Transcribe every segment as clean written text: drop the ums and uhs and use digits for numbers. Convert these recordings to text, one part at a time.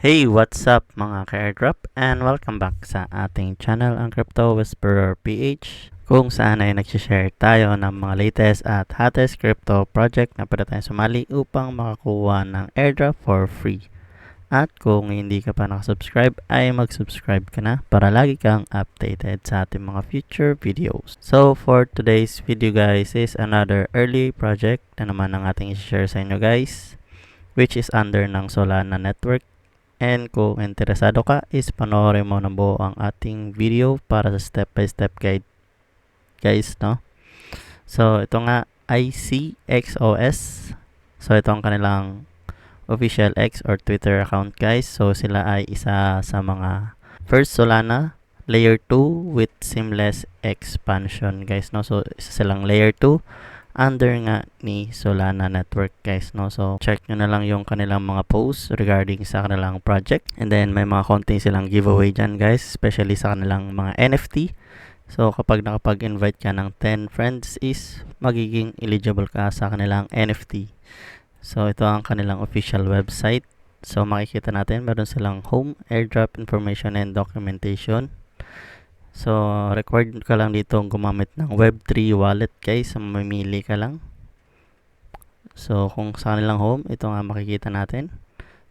Hey, what's up mga ka-airdrop and welcome back sa ating channel, ang Crypto Whisperer PH, kung saan ay nagsishare tayo ng mga latest at hottest crypto project na pwede tayong sumali upang makakuha ng airdrop for free. At kung hindi ka pa nakasubscribe ay mag-subscribe ka na para lagi kang updated sa ating mga future videos. So for today's video guys is another early project na naman ang ating i-share sa inyo guys, which is under ng Solana Network. And kung interesado ka is panoorin mo ng buo ang ating video para sa step by step guide guys, no? So ito nga ICXOS. So ito ang kanilang official X or Twitter account guys. So sila ay isa sa mga first Solana layer 2 with seamless expansion guys, no? So isa silang layer 2 under nga ni Solana Network guys, no? So check nyo na lang yung kanilang mga posts regarding sa kanilang project, and then may mga konti silang giveaway dyan guys, especially sa kanilang mga NFT. So kapag nakapag-invite ka ng 10 friends is magiging eligible ka sa kanilang NFT. So ito ang kanilang official website. So makikita natin meron silang home, airdrop information and documentation. So, required ka lang dito gumamit ng Web3 wallet guys. Mamimili ka lang. So, kung sa kanilang home, ito nga makikita natin.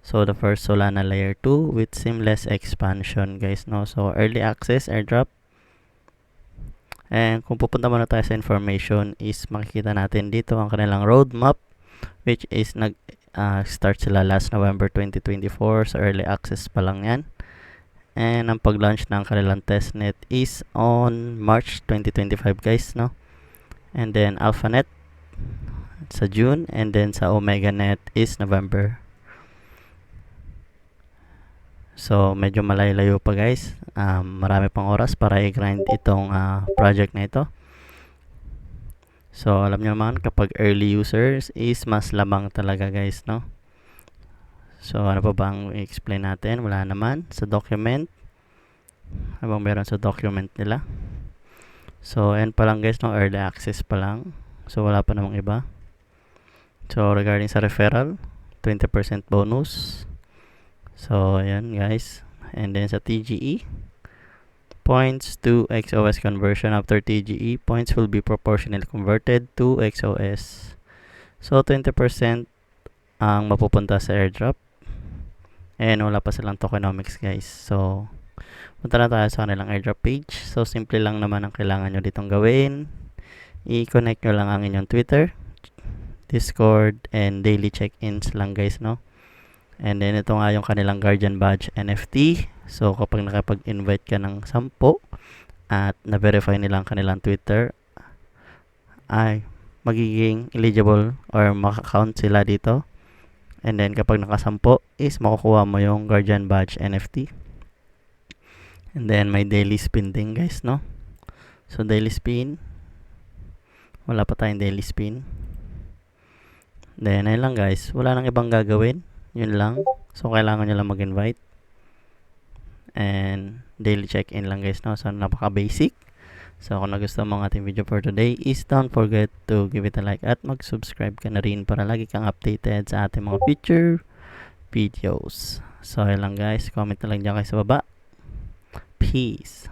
So, the first Solana layer 2 with seamless expansion guys, no? So, early access airdrop. And kung pupunta muna tayo sa information is makikita natin dito ang kanilang roadmap, which is start sila last November 2024. So, early access pa lang yan. And ang pag-launch ng kanilang testnet is on March 2025 guys, no? And then AlphaNet sa June, and then sa OmegaNet is November. So medyo malayo pa guys. Marami pang oras para i-grind itong project na ito. So alam nyo naman, kapag early users is mas lamang talaga guys, no? So ano pa bang i-explain natin? Wala naman. Sa document, habang meron sa document nila. So ayan pa lang guys, no? Early access pa lang. So wala pa namang iba. So regarding sa referral, 20% bonus. So ayan guys. And then sa TGE, points to XOS conversion. After TGE, points will be proportionally converted to XOS. So 20% ang mapupunta sa airdrop. And wala pa silang tokenomics guys. So punta na tayo sa kanilang airdrop page. So simple lang naman ang kailangan nyo ditong gawin. I-connect nyo lang ang inyong Twitter, Discord, and daily check-ins lang guys, no? And then ito nga yung kanilang Guardian Badge NFT. So kapag nakapag-invite ka ng 10 at na-verify nila ang kanilang Twitter, ay magiging eligible or makakount sila dito. And then kapag nakasampo is makukuha mo yung Guardian Badge NFT. And then may daily spin din guys, no? So daily spin, wala pa tayong daily spin. Then ayun lang guys, wala nang ibang gagawin, yun lang. So kailangan nyo lang mag-invite and daily check-in lang guys, no? So napaka basic. So kung nagustuhan mo ang ating video for today is don't forget to give it a like at mag-subscribe ka na rin para lagi kang updated sa ating mga future videos. So ayun lang guys, comment na lang dyan kayo sa baba. Peace.